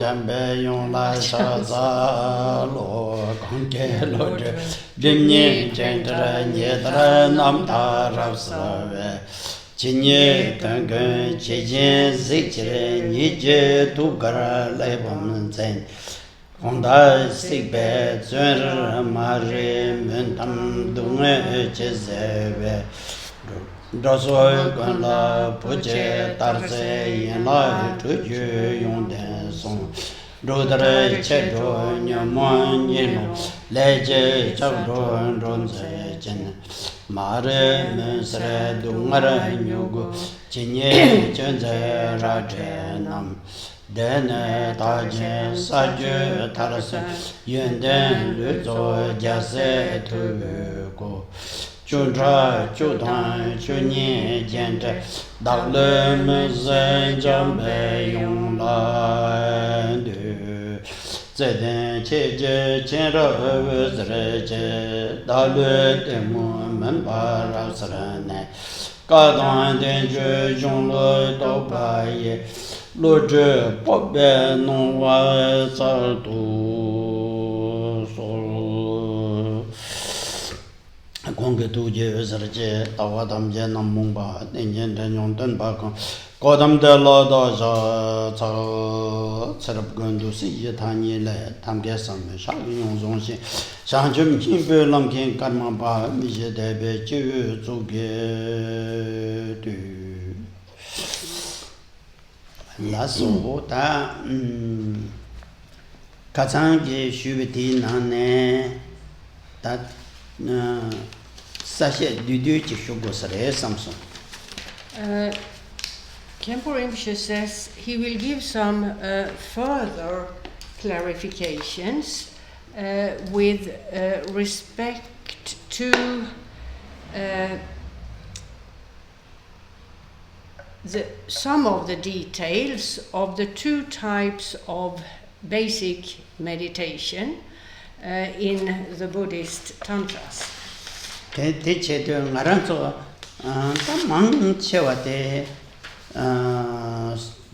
Jamgön Kongtrül Lodrö Thaye Jamgön Lodrö Thaye Jamgön Thaye Mare Mesre Dungara Nyugu Chinye Chenze Rajenam Dene Taje Sajö Tarase Yenden Luzo Jase Tugo Chödrak Chödrak Chönye Jente Dagle Meze Jambe Yonglandu Zeden Cheje Chenra Özreje Dalu Demu Membara Sarane Kadan Denje Jonglo Dobaye Lodrö Pobe Nongwa Sartu Sol Kongke Tuje Özreje Tawadamje Namungba Denjen Denyon Denbakon Kodam de la da Sarab Gundu Si Tani Le Tamge Sam Shang Zong Xin Shang Jum Kimbe Lam King Karma Ba Mije Debe Chu Zuge Du La So Ta Katsange Shubiti Nane Ta Sashe Dudu Chishugo Sare Samsung. Khenpo Rinpoche says he will give some further clarifications with respect to some of the details of the two types of basic meditation in the Buddhist Tantras.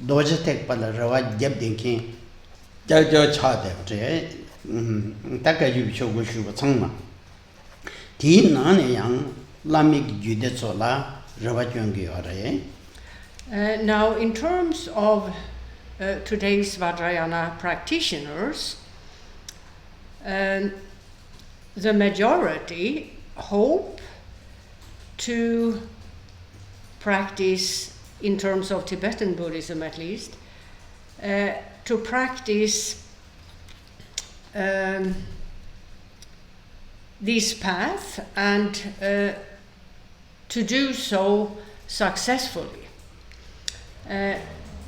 Dojatek Pala Rawa Jabdinking Jajo Chade Takayu Shogushu Sangma Teen Nane Yang Lamik Judetsola Ravajungi Ore. Now, in terms of today's Vajrayana practitioners, the majority hope to practice, in terms of Tibetan Buddhism at least, to practice this path and to do so successfully.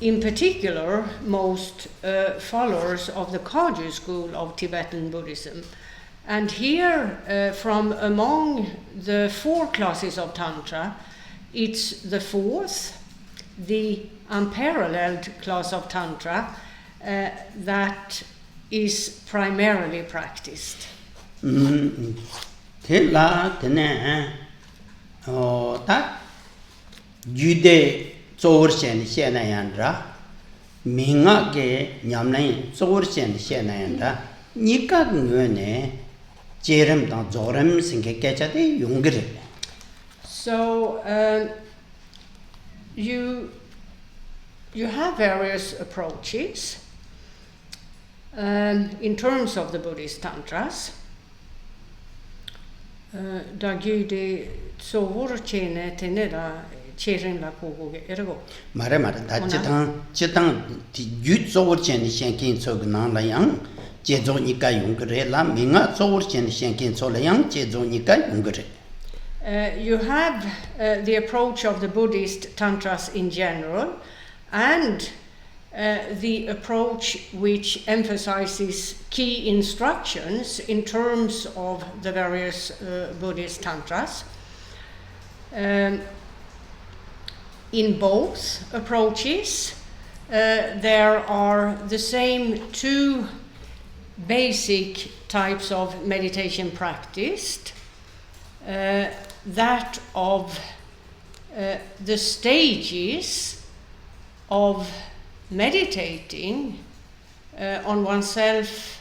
In particular, most followers of the Kagyu school of Tibetan Buddhism. And here, from among the four classes of Tantra, it's the fourth, the unparalleled class of Tantra, that is primarily practiced. Tela tene ta jude zorshen shenayandra minga ge nyamnai zorshen shenayandra nika ngene jerem da zorem singe kechade yungre. So you have various approaches in terms of the Buddhist Tantras. Dagyude sovor chene tenera cherin la kogoge ergo. Mare da chitang ti yut sovor chene shenkin sogna la yang jezo nika yungre la minga sovor chene shenkin so la yang jezo nika yungre. You have the approach of the Buddhist Tantras in general, and the approach which emphasizes key instructions in terms of the various Buddhist Tantras. In both approaches, there are the same two basic types of meditation practiced. That of the stages of meditating on oneself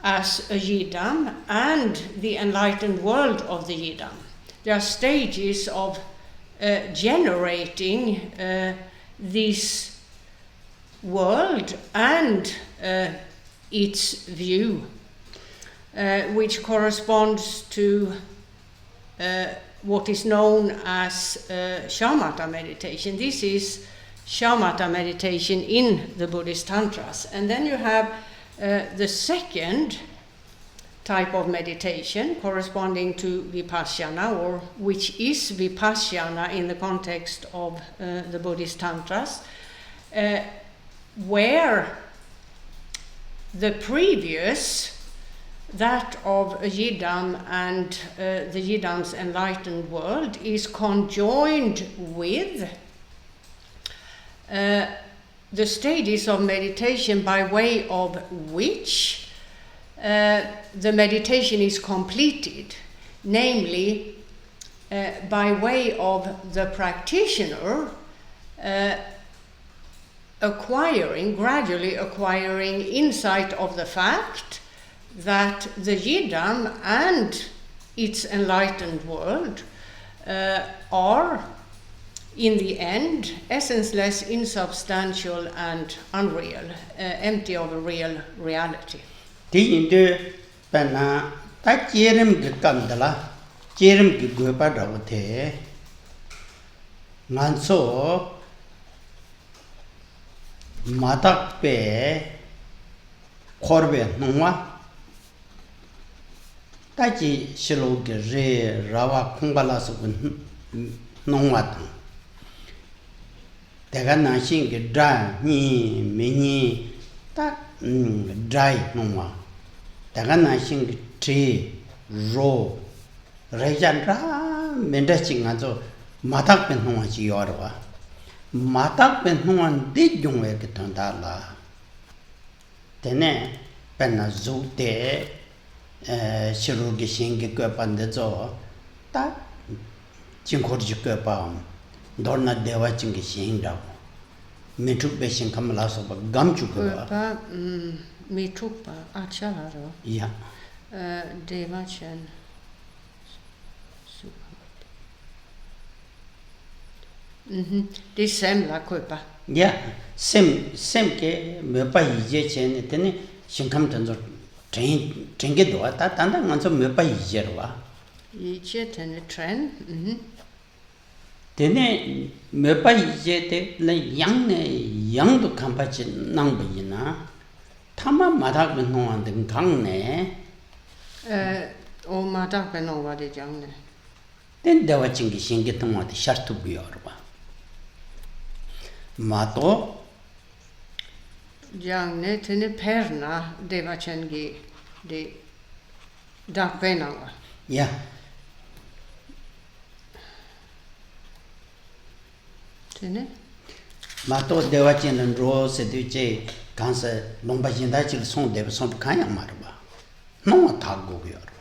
as a yidam and the enlightened world of the yidam. There are stages of generating this world and its view, which corresponds to what is known as shamatha meditation. This is shamatha meditation in the Buddhist Tantras. And then you have the second type of meditation corresponding to vipassana, or which is vipassana in the context of the Buddhist Tantras, where the previous, that of a yidam and the yidam's enlightened world, is conjoined with the stages of meditation by way of which the meditation is completed, namely by way of the practitioner gradually acquiring insight of the fact that the yidam and its enlightened world are, in the end, essenceless, insubstantial, and unreal, empty of a real reality. Ti pana ta cherim ge kandala cherim ge gopa rawte manso matak pe korbe nongwa ta ji shilo ge re rawa khongbala su nongwa ta daga na shin ge dra ni meni ta dry nongwa daga na shin tree ro rejandra menda chinga zo matak pen nongwa chi yorwa matak pen nongwa de jongwe ke tandala tene penna zo de shiru ge shin ge ko pande zo ta chingkhor ji ko pa dorna dewa ching ge shin da Mituk beshin kamala soba gam chukwa. Mitukpa achararo. Yeah. Devachan. Det sem la kupa. Yeah. Sem ke mepa yije chen tene shinkam tanzo tenge do ta tanda nganso mepa yije rwa. Yije tene tren. Tene mepa yije te la yang do kampachi nangba yina tama madak ben nongwa den gang ne O madak ben nongwa de jang ne den dewa chingi shingi tongwa de shartu biyorwa mato jang ne tene perna deva chengi de dak benangwa yeah. Tene Mato dewa chen ro se du che kansa lomba jinda chil song deva song kanya marwa no ta go yorwa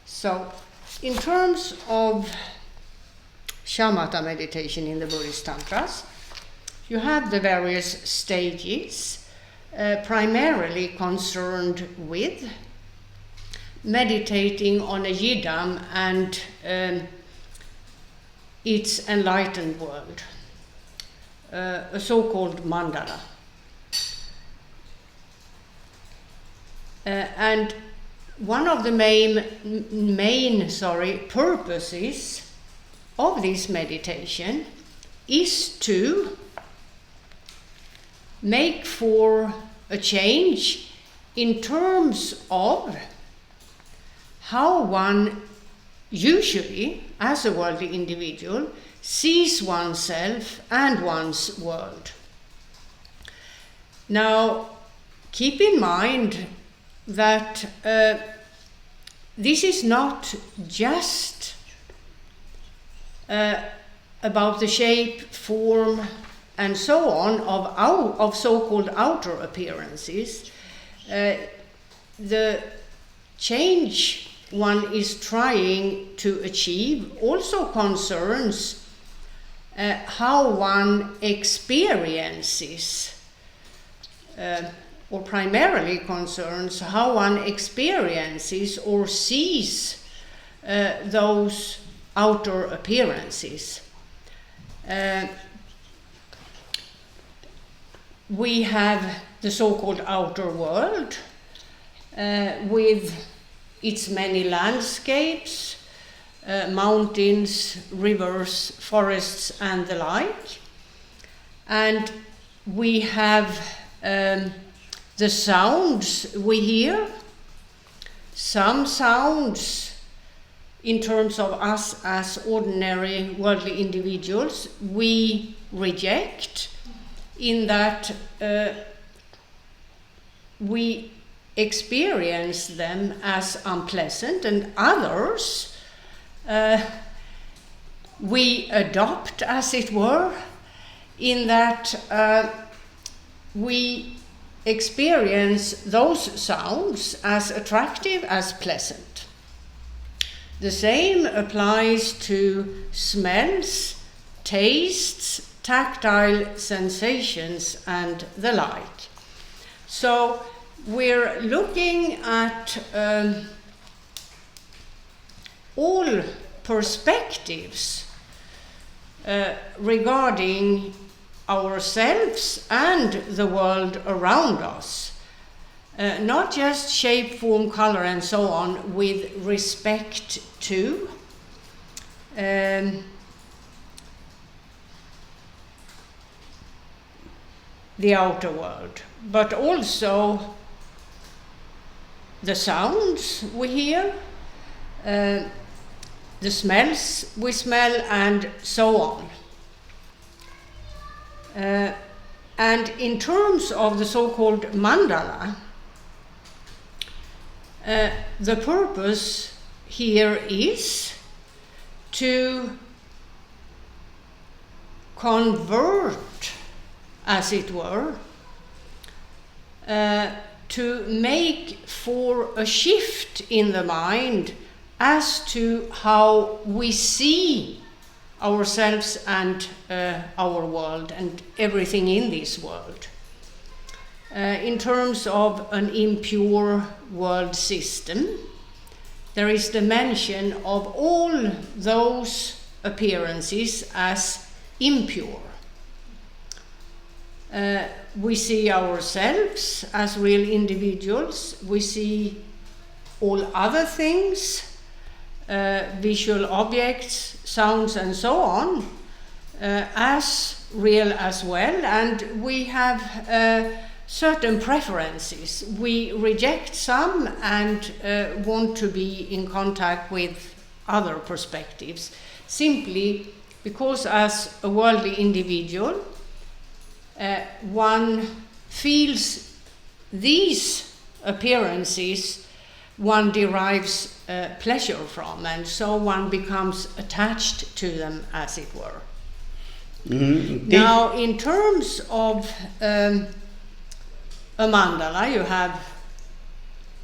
So, in terms of shamatha meditation in the Buddhist Tantras, you have the various stages primarily concerned with meditating on a yidam and its enlightened world, a so-called mandala. And one of the main purposes of this meditation is to make for a change in terms of how one usually, as a worldly individual, sees oneself and one's world. Now, keep in mind that this is not just about the shape, form, and so on of so-called outer appearances. The change one is trying to achieve also concerns how one experiences, or primarily concerns how one experiences or sees those outer appearances. We have the so-called outer world with its many landscapes, mountains, rivers, forests, and the like. And we have the sounds we hear. Some sounds, in terms of us as ordinary worldly individuals, we reject, in that we experience them as unpleasant, and others we adopt, as it were, in that we experience those sounds as attractive, as pleasant. The same applies to smells, tastes, tactile sensations, and the like. So we're looking at all perspectives regarding ourselves and the world around us, not just shape, form, color, and so on, with respect to the outer world, but also the sounds we hear, the smells we smell, and so on. And in terms of the so-called mandala, the purpose here is to convert, as it were, to make for a shift in the mind as to how we see ourselves and our world and everything in this world. In terms of an impure world system, there is the mention of all those appearances as impure. We see ourselves as real individuals. We see all other things, visual objects, sounds, and so on, as real as well, and we have certain preferences. We reject some and want to be in contact with other perspectives, simply because as a worldly individual, one feels these appearances one derives pleasure from, and so one becomes attached to them, as it were. Now, in terms of a mandala, you have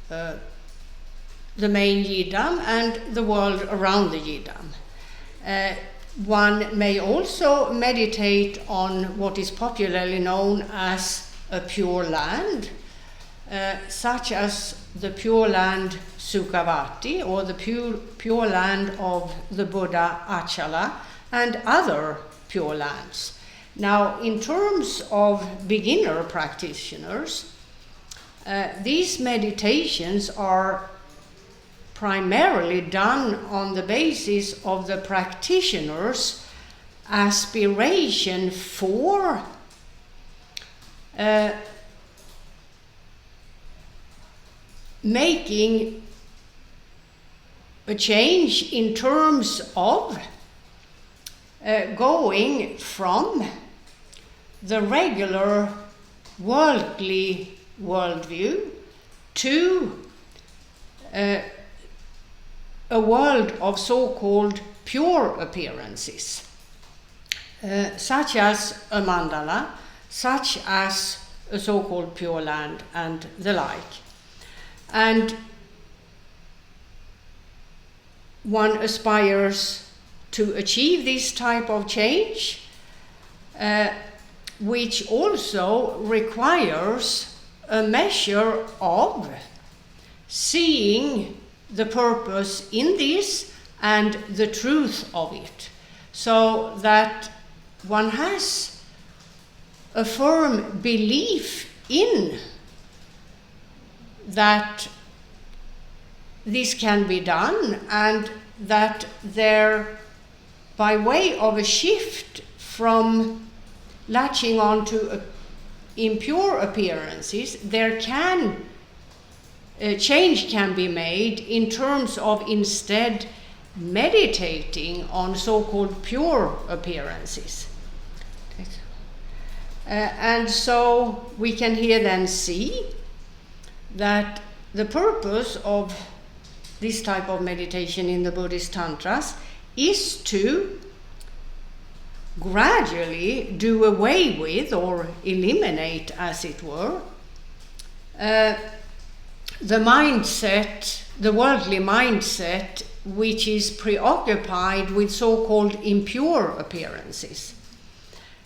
the main yidam and the world around the yidam. One may also meditate on what is popularly known as a pure land, such as the Pure Land Sukhavati, or the pure land of the Buddha Achala, and other pure lands. Now, in terms of beginner practitioners, these meditations are primarily done on the basis of the practitioner's aspiration for making a change in terms of going from the regular worldly worldview to a world of so-called pure appearances, such as a mandala, such as a so-called pure land, and the like. And one aspires to achieve this type of change, which also requires a measure of seeing the purpose in this and the truth of it, so that one has a firm belief in that this can be done, and that there, by way of a shift from latching on to impure appearances, there can change can be made in terms of instead meditating on so-called pure appearances. And so we can here then see that the purpose of this type of meditation in the Buddhist Tantras is to gradually do away with, or eliminate as it were, the mindset, the worldly mindset, which is preoccupied with so-called impure appearances.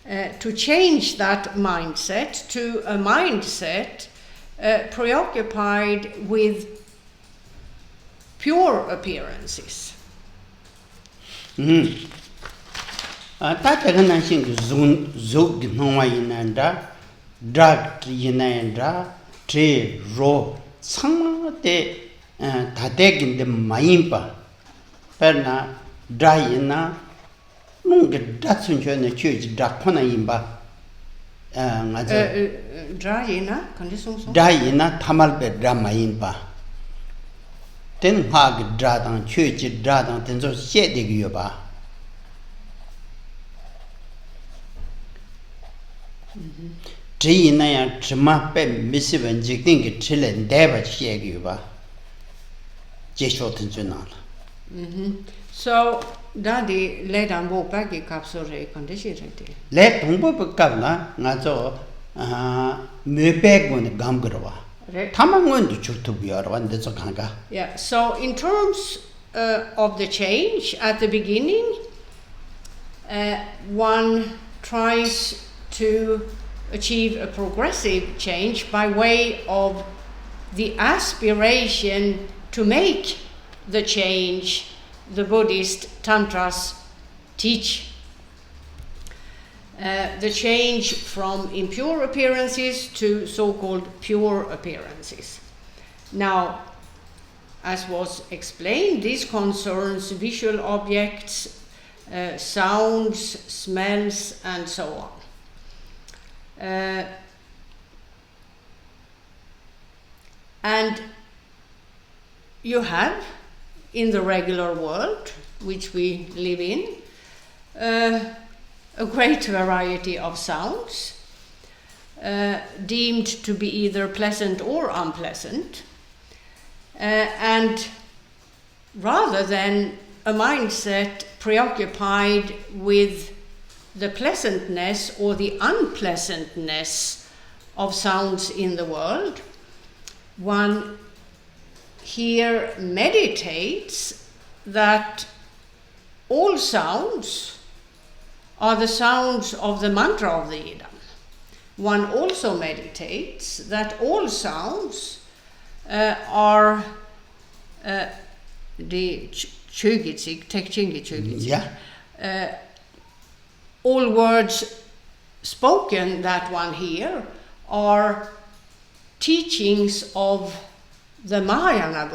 To change that mindset to a mindset preoccupied with pure appearances. Ta tagan sing zog nongwa inanda drug inanda tre ro sang te tadeg de mayimpa perna dry ina nung datsun chone chuj dakona imba ngazo dry ina kondisong dry ina tamal be dramayimpa ten hag dradang chuj dradang tenzo shede gyo ba. Trina Trima Missive and Jicking Chillen Deva Shagua Jeshot in Junal. So, Daddy led on both baggy capsule condition. Let Umbo Kavla, Nazo Mubeg on the Gamgrova. Tamam going to shoot to be or one that's a kanga. Yeah, so in terms of the change at the beginning, one tries to achieve a progressive change by way of the aspiration to make the change the Buddhist Tantras teach. The change from impure appearances to so-called pure appearances. Now, as was explained, this concerns visual objects, sounds, smells, and so on. And you have, in the regular world, which we live in, a great variety of sounds, deemed to be either pleasant or unpleasant, and rather than a mindset preoccupied with the pleasantness or the unpleasantness of sounds in the world, one here meditates that all sounds are the sounds of the mantra of the Yidam. One also meditates that all sounds are the Chögitsig, Tekchingi Chögitsig. Yeah. All words spoken that one here are teachings of the Mahayana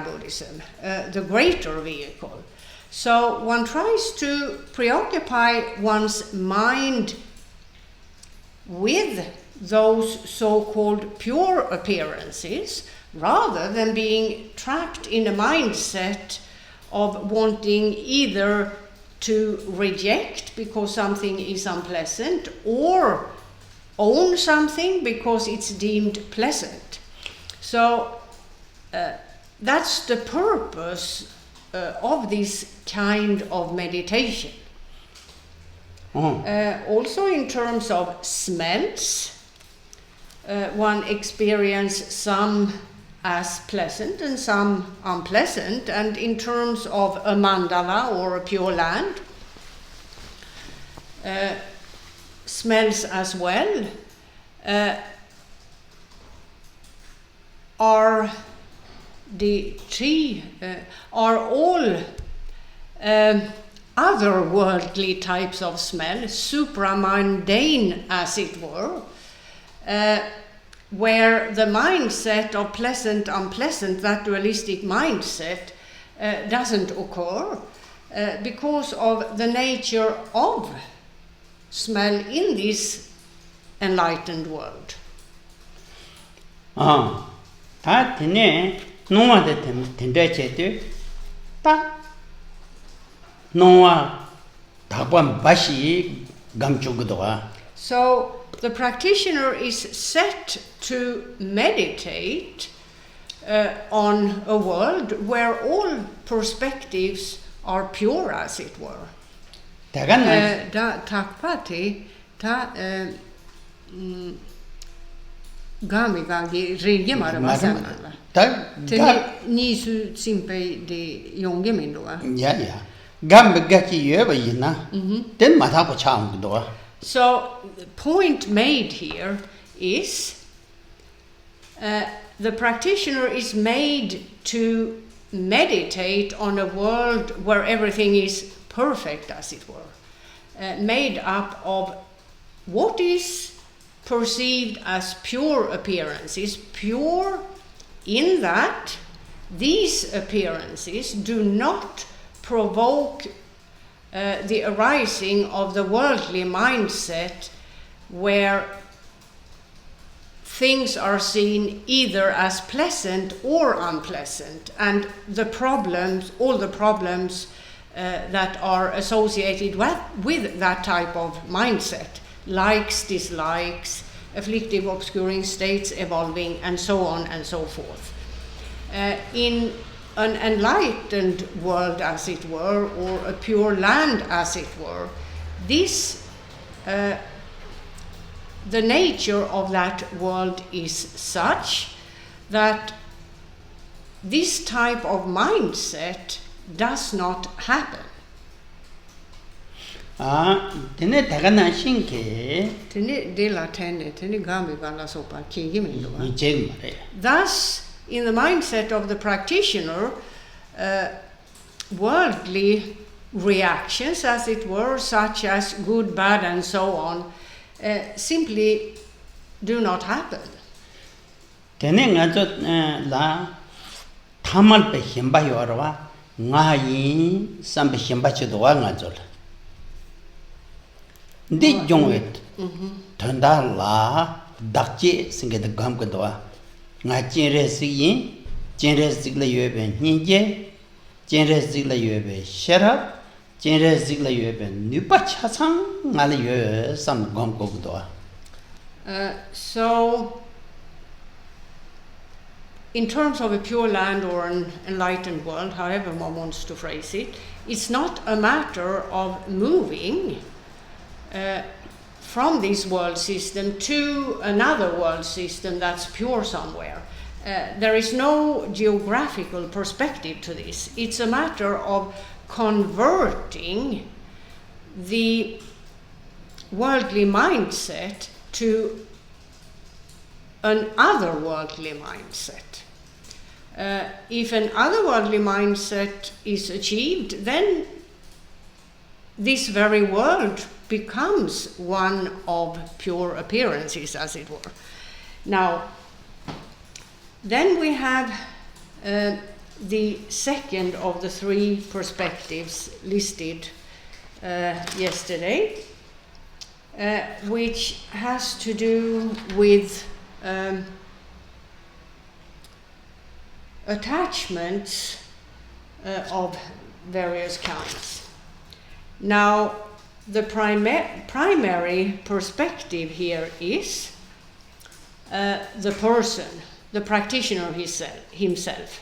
Buddhism, the greater vehicle. So one tries to preoccupy one's mind with those so-called pure appearances, rather than being trapped in a mindset of wanting either to reject because something is unpleasant, or own something because it's deemed pleasant. So that's the purpose of this kind of meditation. Also in terms of smells, one experiences some as pleasant and some unpleasant, and in terms of a mandala or a pure land, smells as well, are all otherworldly types of smell, supramundane as it were, where the mindset of pleasant, unpleasant, that dualistic mindset, doesn't occur because of the nature of smell in this enlightened world. Ta tene nongwa de tende che ta nongwa dakwan bashi gamchugdo. So the practitioner is set to meditate on a world where all perspectives are pure, as it were. Da takpati ta gami gangi rige maramasana. Ta ni su simpe de yonge mindoa. Yeah. Gambe gachi yeba yina. Then matapo changdo. So the point made here is the practitioner is made to meditate on a world where everything is perfect, as it were, made up of what is perceived as pure appearances, pure in that these appearances do not provoke the arising of the worldly mindset where things are seen either as pleasant or unpleasant, and all the problems that are associated with that type of mindset, likes, dislikes, afflictive obscuring states evolving, and so on and so forth. In an enlightened world, as it were, or a pure land, as it were, this the nature of that world is such that this type of mindset does not happen. Tene tagana shinke. Tene de la tene gambi gala sopa kingi mindoa. Ni Thus, in the mindset of the practitioner, worldly reactions, as it were, such as good, bad, and so on, simply do not happen. Tene ngazo la tamal pe himba yorwa nga yin sam pe himba chidwa ngazo. Ndi jongwet tanda la dakje singe de gam kadwa nga chenre siyin chenre sigla yebe ninje chenre sigla yebe sharab chenre sigla yebe nupa chasang ngale ye sam gam kodwa. So in terms of a pure land or an enlightened world, however one wants to phrase it, it's not a matter of moving from this world system to another world system that's pure somewhere. There is no geographical perspective to this. It's a matter of converting the worldly mindset to an otherworldly mindset. If an otherworldly mindset is achieved, then this very world becomes one of pure appearances, as it were. Now, then we have the second of the three perspectives listed yesterday, which has to do with attachments of various kinds. Now, the primary perspective here is the person, the practitioner himself.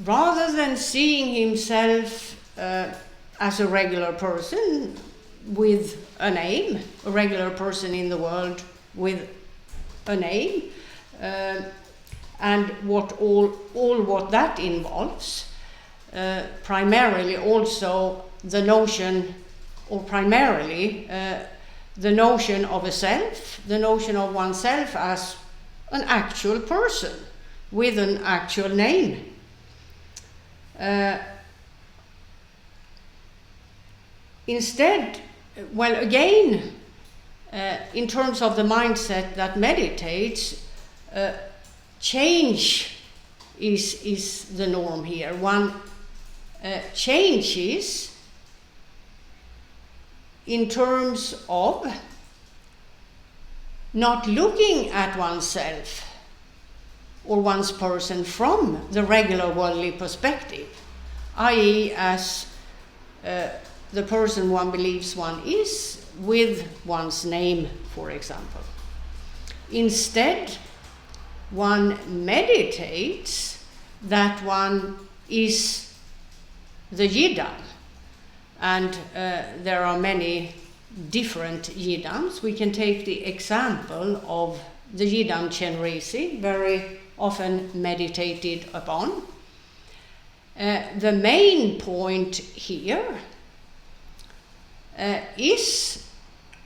Rather than seeing himself as a regular person with an aim, a regular person in the world with an aim, and what all what that involves. Primarily also the notion, or primarily the notion of a self, the notion of oneself as an actual person with an actual name. Instead, well, again, in terms of the mindset that meditates, change is the norm here. One changes in terms of not looking at oneself or one's person from the regular worldly perspective, i.e. as the person one believes one is, with one's name, for example. Instead, one meditates that one is the yidam. And there are many different yidams. We can take the example of the yidam Chenresi, very often meditated upon. The main point here is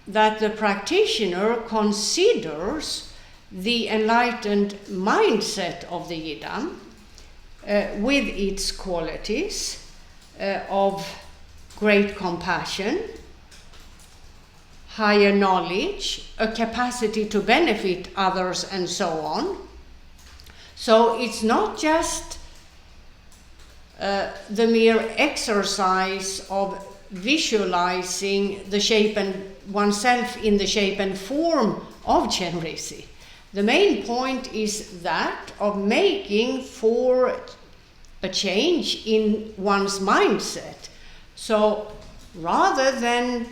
that the practitioner considers the enlightened mindset of the yidam with its qualities of great compassion, higher knowledge, a capacity to benefit others, and so on. So it's not just the mere exercise of visualizing the shape and oneself in the shape and form of Chenresi. The main point is that of making for a change in one's mindset. So rather than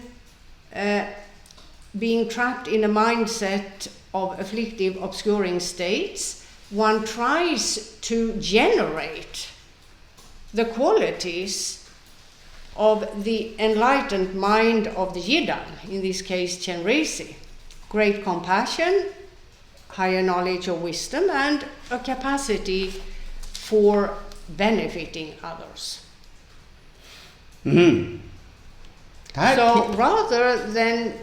being trapped in a mindset of afflictive, obscuring states, one tries to generate the qualities of the enlightened mind of the yidam, in this case Chenresi: great compassion, higher knowledge or wisdom, and a capacity for benefiting others. So rather than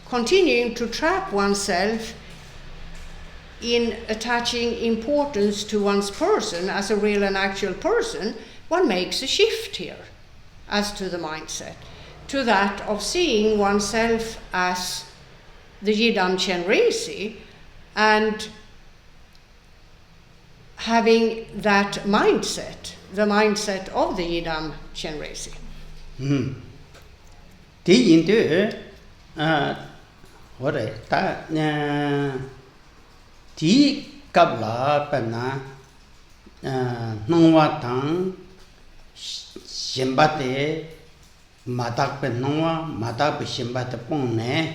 continuing to trap oneself in attaching importance to one's person as a real and actual person, one makes a shift here as to the mindset, to that of seeing oneself as the yidam Chenresi and having that mindset, the mindset of the yidam Chenresi. Di yindu ore ta di kabla pana nongwa tang shimbate matak pe nongwa matak pe shimbate pongne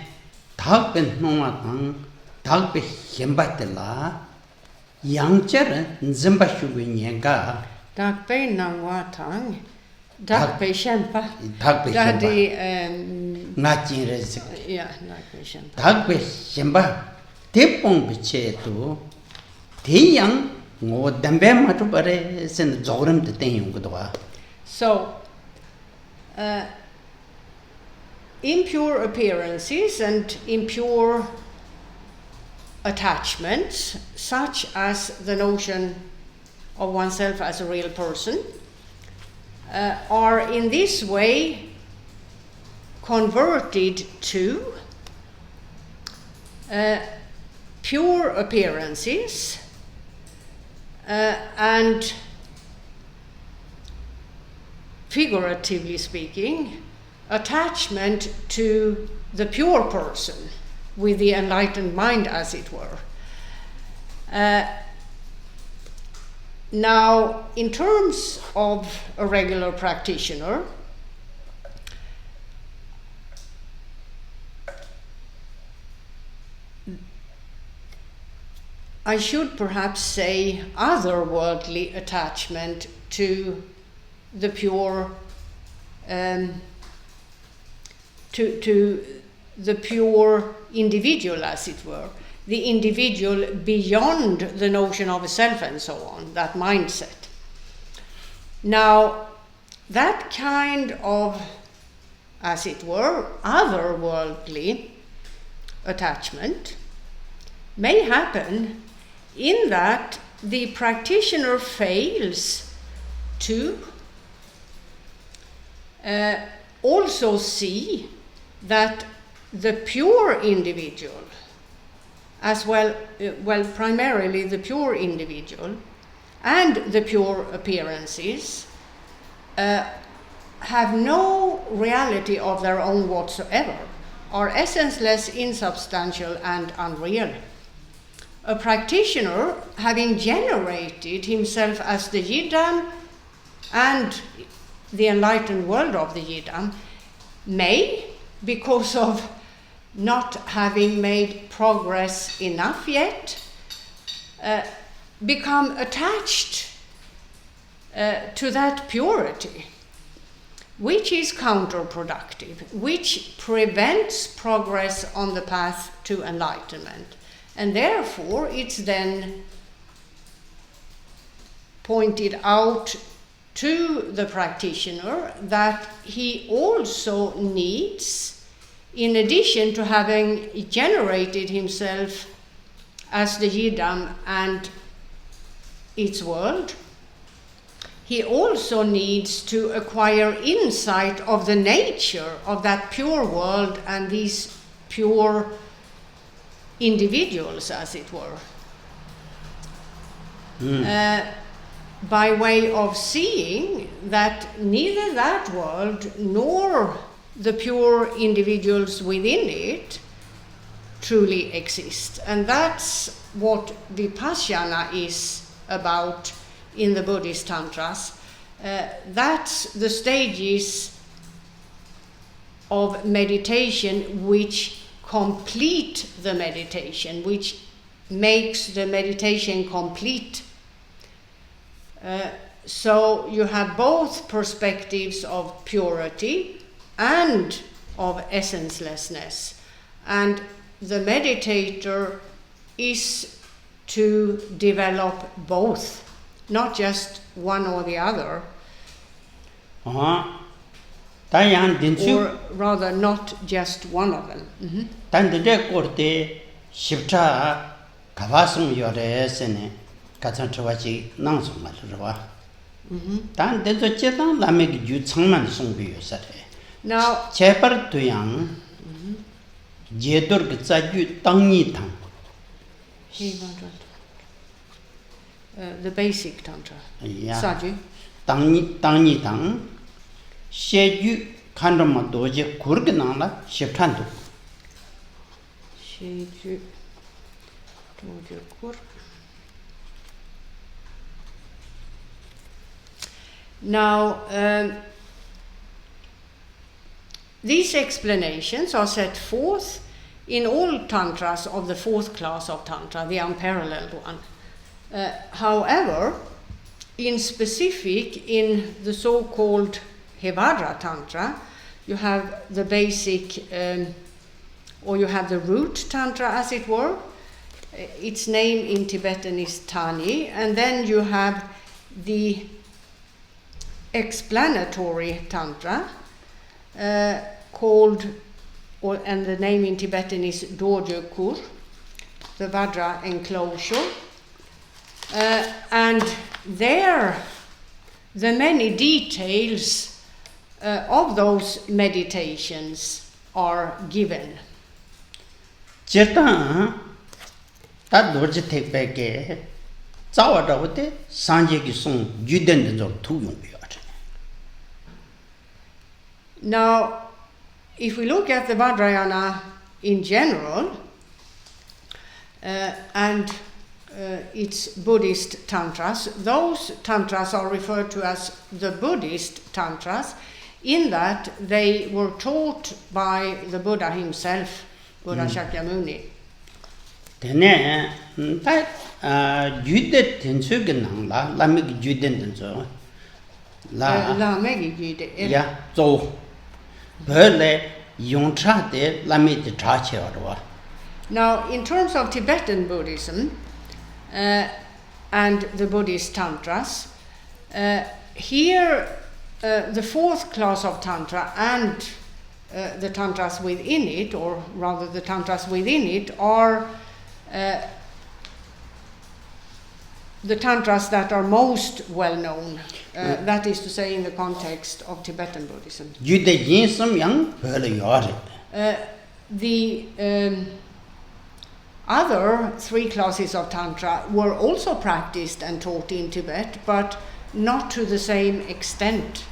thak pe nongwa tang thak pe shimbate la yangcher nzimba shubu nyenga Dak pe nangwa tang, dak pe shempa. Dak pe Dadi, nga chin resi. yeah, dak pe shempa. Dak pe shemba te pong pe che tu te yang ngo dambe matu bare sen zogram te ten yung kudwa. So, impure appearances and impure attachments, such as the notion of oneself as a real person, are in this way converted to pure appearances and, figuratively speaking, attachment to the pure person with the enlightened mind, as it were. Now, in terms of a regular practitioner, I should perhaps say otherworldly attachment to the pure, to the pure individual, as it were. the individual beyond the notion of a self and so on, that mindset. Now, that kind of, as it were, otherworldly attachment may happen in that the practitioner fails to also see that the pure individual, as well, primarily the pure individual and the pure appearances have no reality of their own whatsoever, are essenceless, insubstantial, and unreal. A practitioner, having generated himself as the Yidam and the enlightened world of the Yidam, may, because of not having made progress enough yet, become attached to that purity, which is counterproductive, which prevents progress on the path to enlightenment. And therefore, it's then pointed out to the practitioner that he also needs, in addition to having generated himself as the Yidam and its world, he also needs to acquire insight of the nature of that pure world and these pure individuals, as it were, by way of seeing that neither that world nor the pure individuals within it truly exist. And that's what Vipassana is about in the Buddhist Tantras. That's the stages of meditation which complete the meditation, which makes the meditation complete. So you have both perspectives of purity and of essencelessness, and the meditator is to develop both, not just one or the other, or rather not just one of them. Now, the basic tantra. Saju. Tangni tang, sheju kandama doje kurganala sheptandu. Sheju doje kur. Now, these explanations are set forth in all tantras of the fourth class of tantra, the unparalleled one. However, in specific, in the so-called Hevajra Tantra, you have the basic, or you have the root Tantra, as it were. Its name in Tibetan is Tani, and then you have the explanatory Tantra, called, and the name in Tibetan is Dorje Kur, the Vajra enclosure. And there, the many details of those meditations are given. Now, if we look at the Vajrayana in general, and its Buddhist tantras, those tantras are referred to as the Buddhist tantras, in that they were taught by the Buddha himself, Buddha Shakyamuni. Tene, that jude tensugan la lamig jude tenso la megi jude. Yeah, so Bele Yongcha de lamid trache or Now, in terms of Tibetan Buddhism and the Buddhist Tantras, here the fourth class of Tantra and the Tantras within it, or rather the Tantras within it, are the Tantras that are most well known, that is to say, in the context of Tibetan Buddhism. The other three classes of Tantra were also practiced and taught in Tibet, but not to the same extent.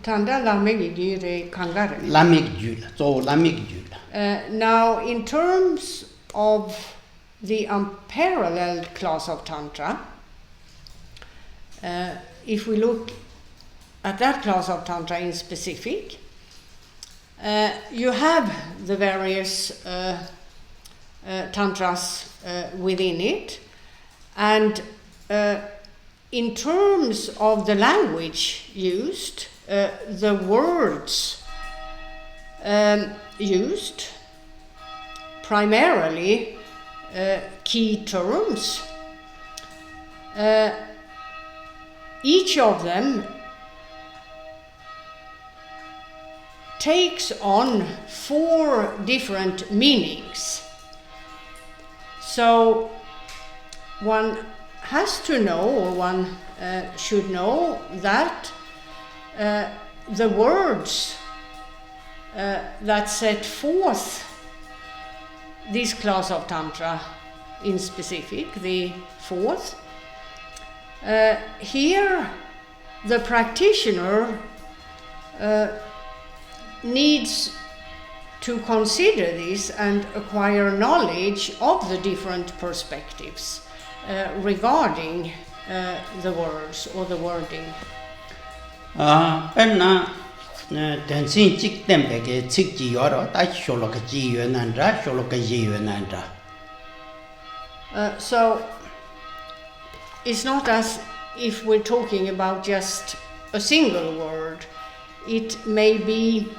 Tanda lamegi re kangare. Now, in terms of the unparalleled class of Tantra, if we look at that class of Tantra in specific, you have the various Tantras within it, and in terms of the language used, the words used, primarily key terms, each of them takes on 4 different meanings. So one has to know, or one should know, that the words that set forth this class of Tantra in specific, the fourth, here the practitioner needs to consider this and acquire knowledge of the different perspectives regarding the words or the wording. So it's not as if we're talking about just a single word. It may be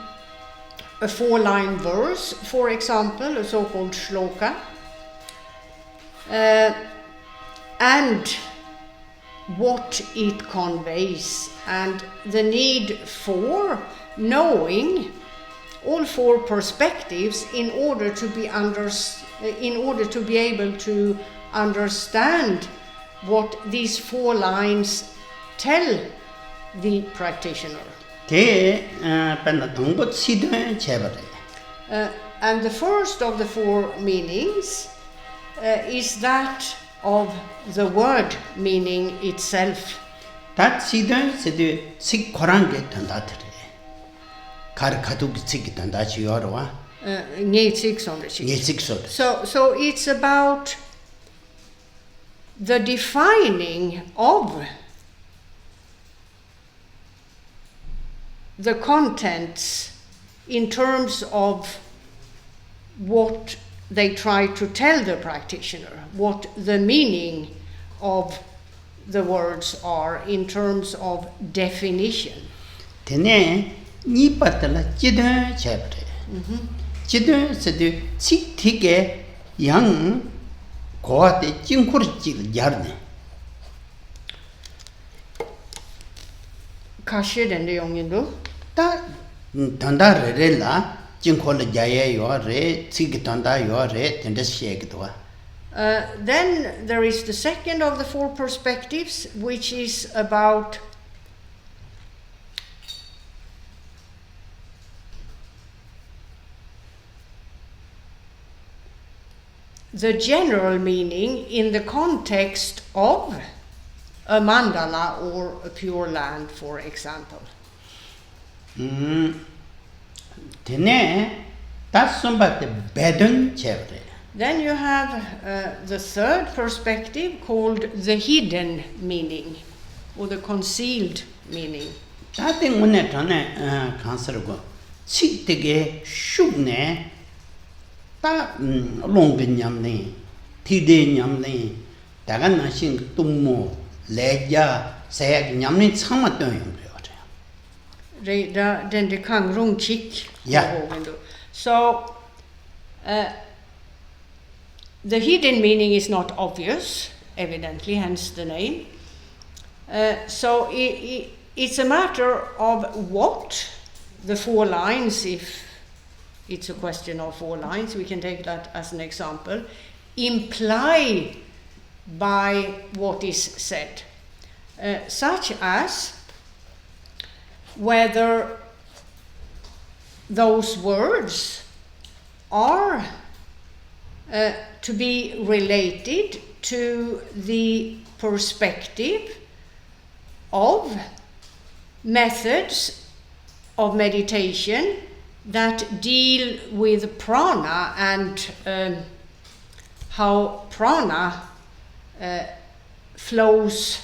a 4-line verse, for example, a so-called shloka, and what it conveys, and the need for knowing all 4 perspectives in order to be able to understand what these 4 lines tell the practitioner. And the first of the 4 meanings is that of the word meaning itself. So it's about the defining of the contents in terms of what they try to tell the practitioner, what the meaning of the words are in terms of definition. Kanske den gången då? Then there is the second of the 4 perspectives, which is about the general meaning in the context of a mandala or a pure land, for example. Then you have the third perspective called the hidden meaning, or the concealed meaning. 다 롱근냠네 티데냠네 다간나신 뚱모 레자 세약 냠네 참았던 용도요. Den det kan rungchik. Yeah. So the hidden meaning is not obvious, evidently, hence the name. So it's a matter of what the 4 lines, if it's a question of 4 lines, we can take that as an example, imply by what is said, such as whether those words are to be related to the perspective of methods of meditation that deal with prana and how prana flows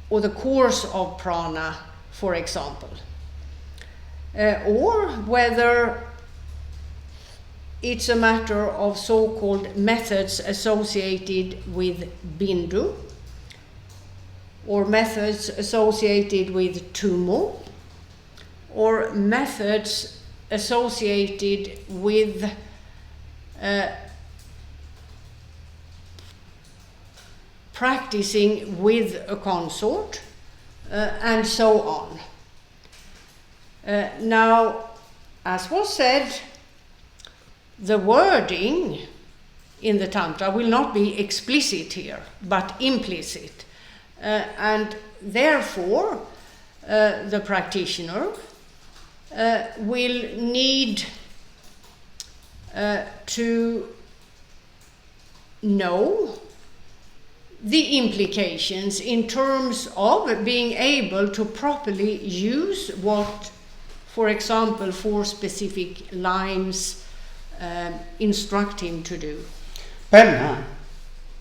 or the course of prana, for example, or whether it's a matter of so-called methods associated with bindu, or methods associated with tumo, or methods associated with practicing with a consort, and so on. Now, as was said, the wording in the Tantra will not be explicit here, but implicit. And therefore, the practitioner will need to know the implications in terms of being able to properly use what, for example, 4 specific lines instruct him to do. Perna,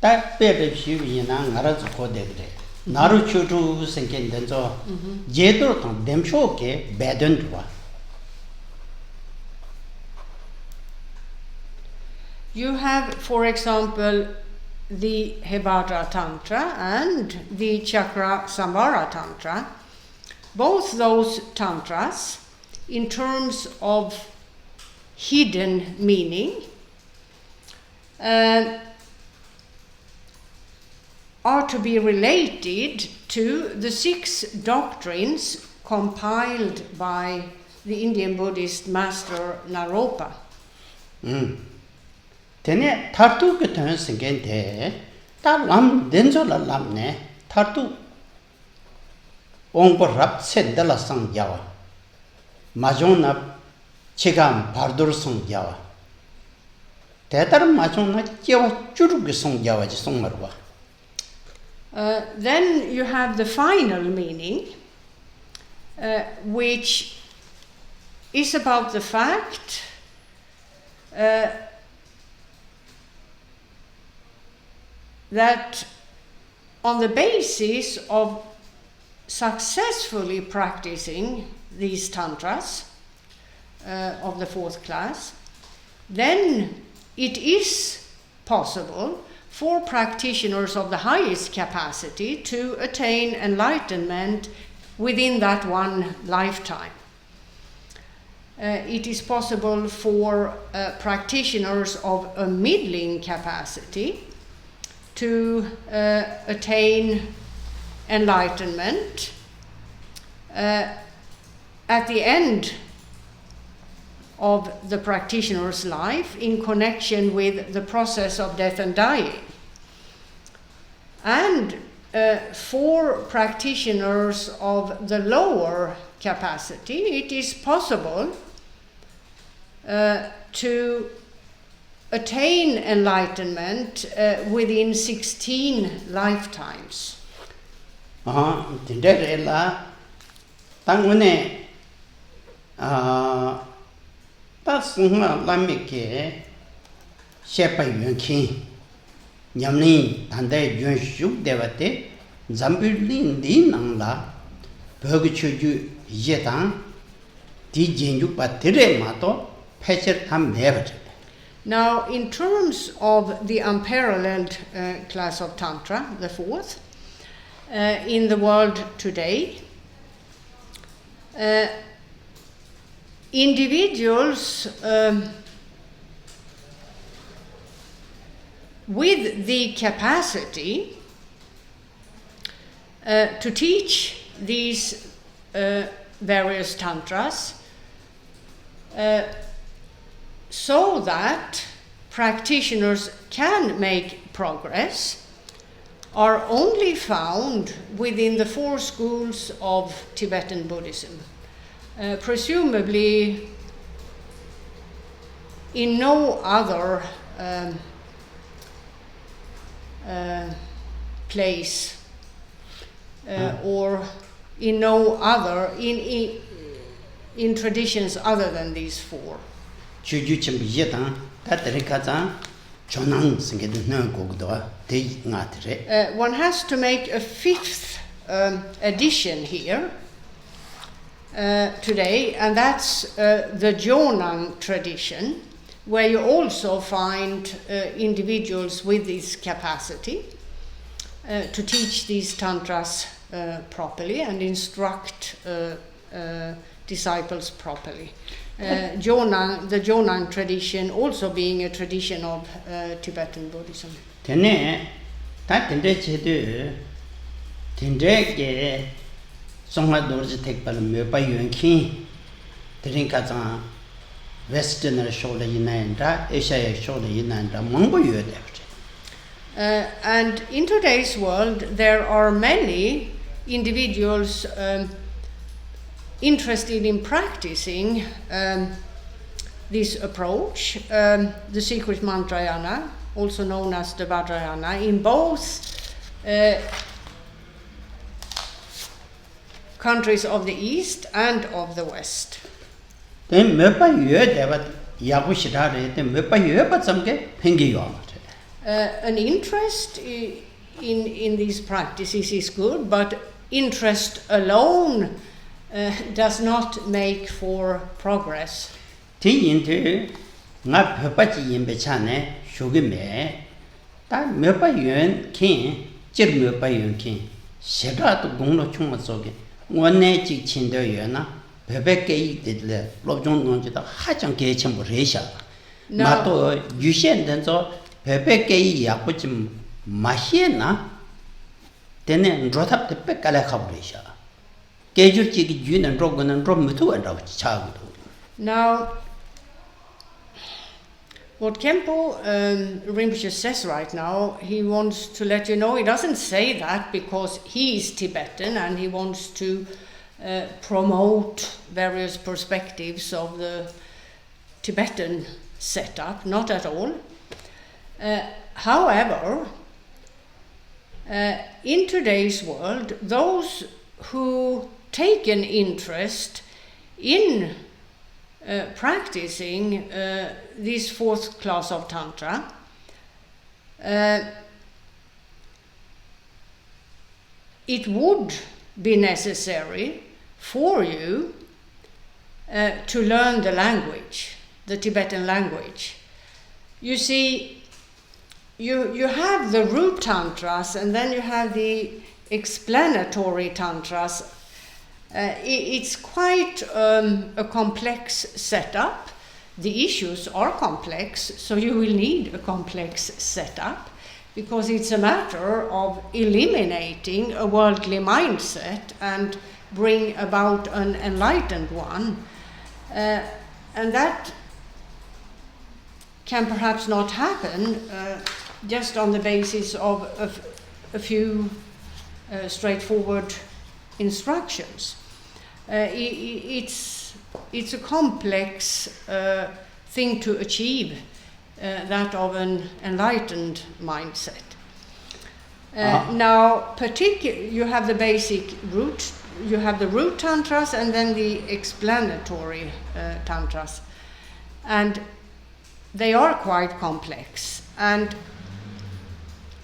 that better shiving and Arazkodegre. Naru Chutu Senken Denzo, Jedro, them shoke, Badendwa. You have, for example, the Hebadra Tantra and the Chakra Samvara Tantra. Both those tantras, in terms of hidden meaning, are to be related to the 6 doctrines compiled by the Indian Buddhist master Naropa. Tene Tartu Ketan Singente, Talam Denzola Lamne, Tartu Ongpo Rap said Della Sang Yawa, Majona Chigam Pardur Song Yawa. Tetar Majona Yawa Churug Song Yawa Song Marwa. Then you have the final meaning, which is about the fact that on the basis of successfully practicing these tantras of the 4th class, then it is possible for practitioners of the highest capacity to attain enlightenment within that one lifetime. It is possible for practitioners of a middling capacity to attain enlightenment at the end of the practitioner's life in connection with the process of death and dying. And for practitioners of the lower capacity, it is possible to attain enlightenment within 16 lifetimes. Tinderella Tangune Tasunga Lamike Shepa Yunkin Yamlin and they Yun Shuk Devate Zambulin Dinangla Burgachu Yetan Now, in terms of the unparalleled class of Tantra, the fourth, in the world today, individuals with the capacity to teach these various tantras so that practitioners can make progress are only found within the four schools of Tibetan Buddhism. Presumably in no other place or in no other in traditions other than these four. One has to make a fifth addition here today, and that's the Jonang tradition, where you also find individuals with this capacity to teach these tantras properly and instruct disciples properly. The Jonang tradition also being a tradition of Tibetan Buddhism. And in today's world, there are many individuals interested in practicing this approach, the secret mantrayana, also known as the Vajrayana, in both countries of the East and of the West. An interest in these practices is good, but interest alone does not make for progress. Now, what Khenpo Rinpoche says right now, he wants to let you know, he doesn't say that because he is Tibetan and he wants to promote various perspectives of the Tibetan setup, not at all. However, in today's world, those who take an interest in practicing this fourth class of Tantra, it would be necessary for you to learn the language, the Tibetan language. You see, you have the root tantras and then you have the explanatory tantras. It's quite a complex setup. The issues are complex, so you will need a complex setup because it's a matter of eliminating a worldly mindset and bring about an enlightened one. And that can perhaps not happen just on the basis of a few straightforward instructions. It's a complex thing to achieve, that of an enlightened mindset. Now, you have the basic root, you have the root tantras and then the explanatory tantras. And they are quite complex. And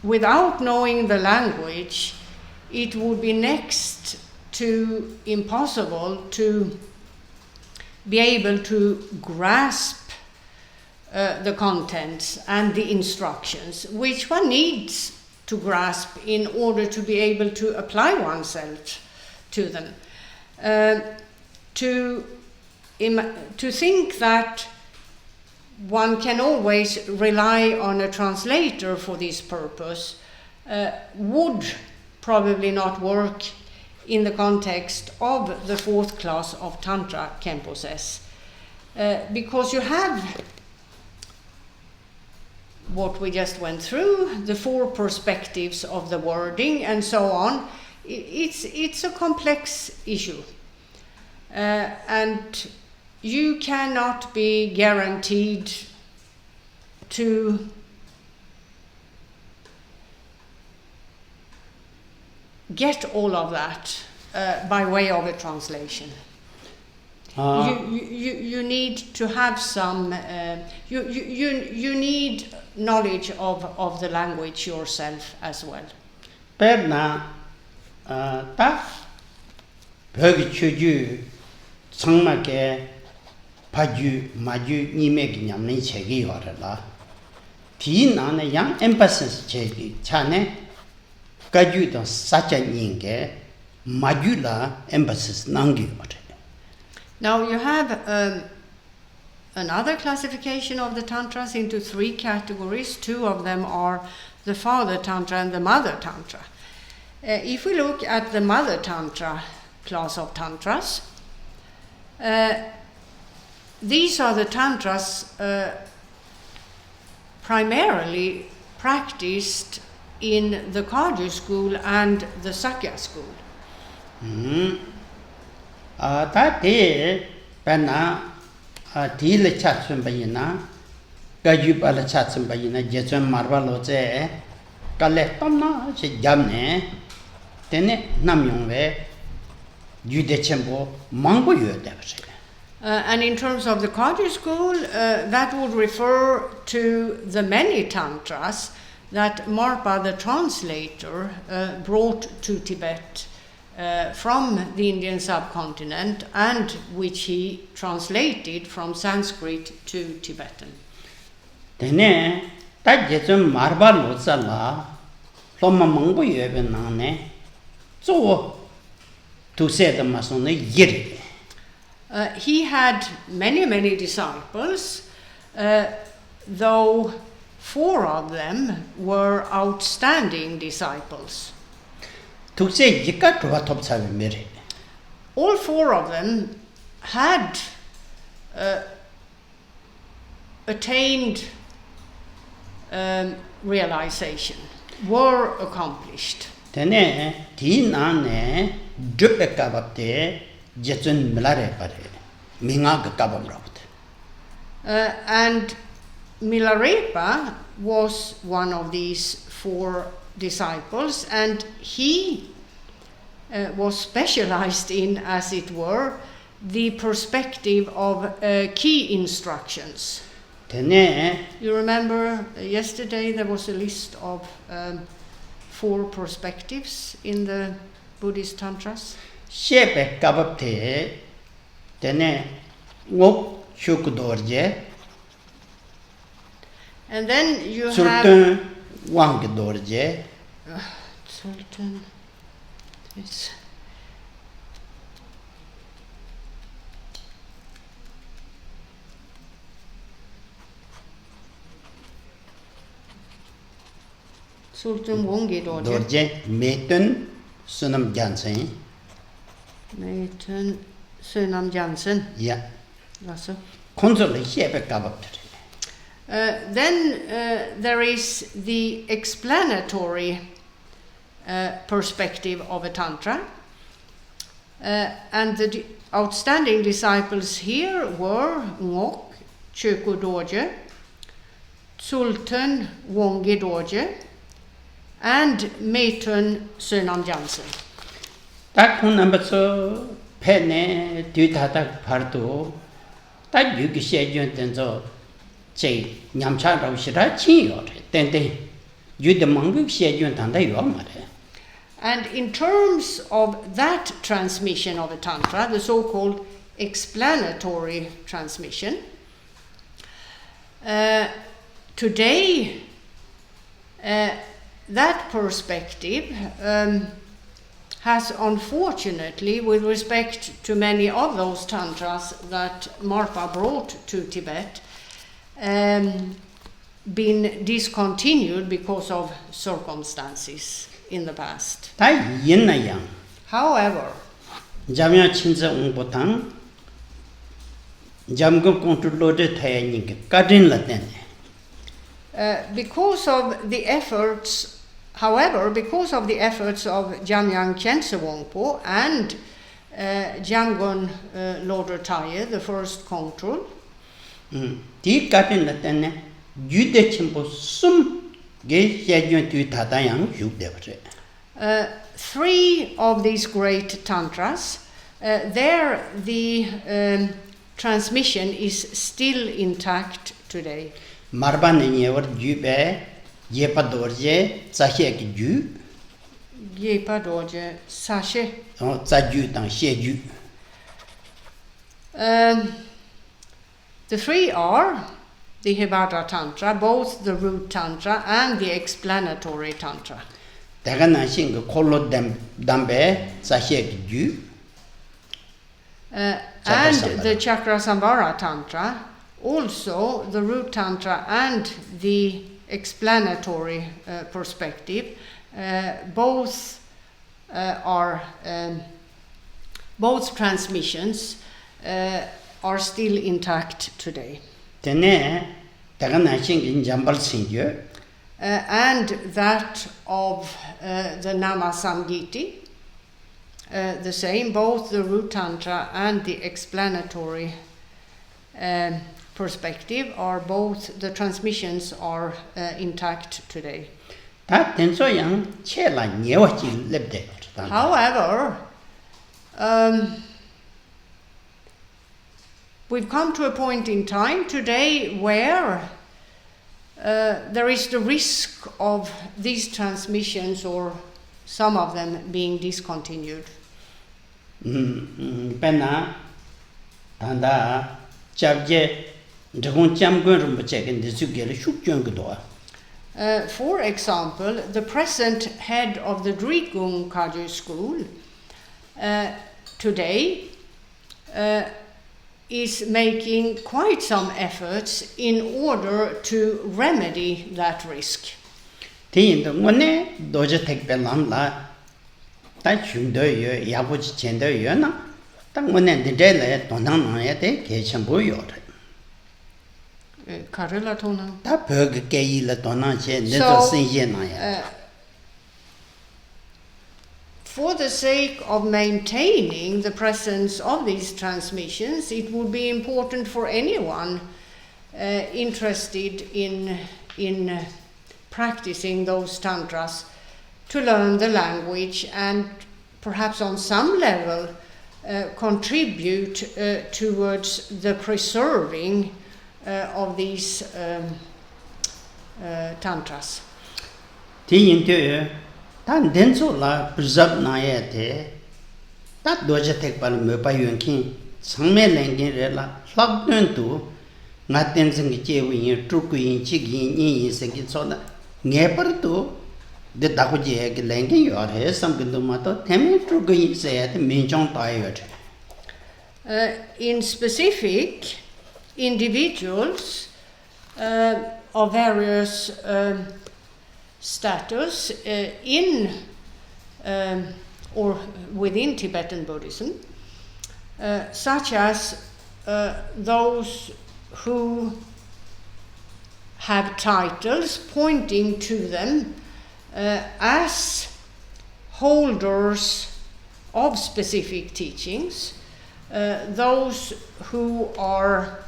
without knowing the language, it would be next to impossible to be able to grasp the contents and the instructions, which one needs to grasp in order to be able to apply oneself to them. To think that one can always rely on a translator for this purpose would probably not work in the context of the fourth class of Tantra, Khenpo says, because you have what we just went through, the four perspectives of the wording and so on. It's a complex issue, and you cannot be guaranteed to get all of that by way of a translation. You need to have some. You need knowledge of the language yourself as well. Perna, ta, bhagi chuju, sangmake, paju, maju, nimegi nyamni chegi yorala. Ti nane yang emphasis chegi chane, kaju don sacha nyinge, maju la emphasis nangi yorala. Now you have another classification of the tantras into three categories. Two of them are the father tantra and the mother tantra. If we look at the mother tantra class of tantras, these are the tantras primarily practiced in the Kagyu school and the Sakya school. That day, Penna, Deal Chatsun Bayina, Gajubala Chatsun Bayina, Jetsun Marvaloze, Galetona, Jamne, Tene Namyongwe, Judechembo, Mango Yudev. And in terms of the Kagyu school, that would refer to the many tantras that Marpa, the translator, brought to Tibet from the Indian subcontinent, and which he translated from Sanskrit to Tibetan. Tene, that Jetsun Marvaloza, Loma Mango Yubenane, so to say the Masone Yiri. He had many disciples, though 4 of them were outstanding disciples. To say Jika to a top 7 mirror. All 4 of them had attained realization, were accomplished. Tene, Tinane, Dupekabate, Jetsun Milare Pare, Minga Kabamrout. And Milarepa was one of these 4 disciples, and he was specialized in, as it were, the perspective of key instructions. You remember yesterday there was a list of 4 perspectives in the Buddhist tantras? Shepe Kabapte, Tene, Wok Shukudorje, and then you Sultan Wangdorje. Sultan. It's Sultan Wongi Dorje, Meten, Sunam Jansen. Meten, Sunam Jansen. Yeah. Also. Consul Shepe Kabapte. Then there is the explanatory perspective of a tantra, and the outstanding disciples here were Ngok Chöko Dorje, Sultan Wongi Dorje, and Metun Sönam Jansen. Tak number so Pene Dutatak Parto, that you can say Juntenzo. Say, Nyamcha Roshira Chi, then you the Mongu Shejun Tanda Yomare. And in terms of that transmission of a tantra, the so-called explanatory transmission. Today, that perspective has unfortunately, with respect to many of those tantras that Marpa brought to Tibet, been discontinued because of circumstances in the past. 다 있나요? However, 잠양 친자 옹보탕 잠금 Kongtrül Lodrö Thaye 까진 라테네. because of the efforts of Jamgön Kongtrül and Jamgön Kongtrül Lodrö Thaye, the first Kongtrül, 디 까진 라테네 유대 첨보 숨게 셰준 뒤 다다양 육대버제. three of these great tantras, there the transmission is still intact today. 마르바네니에버 유베 예파도르제 자셰기 유 Yepa-dorje sashe. 자주 당 셰주. The three are the Hevada Tantra, both the root Tantra and the explanatory Tantra. 대가나신 그 콜로 담베 자셰기 유. And the Chakrasambhara Tantra, also the root Tantra and the explanatory perspective, both transmissions are still intact today. tené 대가나신 긴 잠발 생겨. And that of the Namasamgiti, the same, both the root Tantra and the explanatory perspective are both, the transmissions are intact today. 다 된소양 체라 녀와지 렙데. However, we've come to a point in time today where there is the risk of these transmissions or some of them being discontinued. 배나 단다 잡제 저건 잠근 rinpoche 데수게를 숙정거도. For example, the present head of the Jamgön Kongtrül school today is making quite some efforts in order to remedy that risk. 대인도 뭐네 도저 택배람라 다 중도요 야부지 젠도요나 딱 뭐네 데레래 돈나나야 돼 개천보요. Karela Tona. 다 버그 게일라 돈나체 내도 신예나야. For the sake of maintaining the presence of these transmissions, it would be important for anyone interested in practicing those tantras to learn the language and perhaps on some level contribute towards the preserving of these tantras. 단 된소라 preserve 나야 돼. 다 도저 택발 메바윤킨 상매랭게라 락된도 나텐승기 제위인 트루크인 치긴 인생기 소나 녜버도 데 다고지에 랭게 요해 삼근도 마도 테미 트루크인 세야 돼 민정 따여. In specific, individuals of various status in or within Tibetan Buddhism, such as those who have titles pointing to them as holders of specific teachings, those who are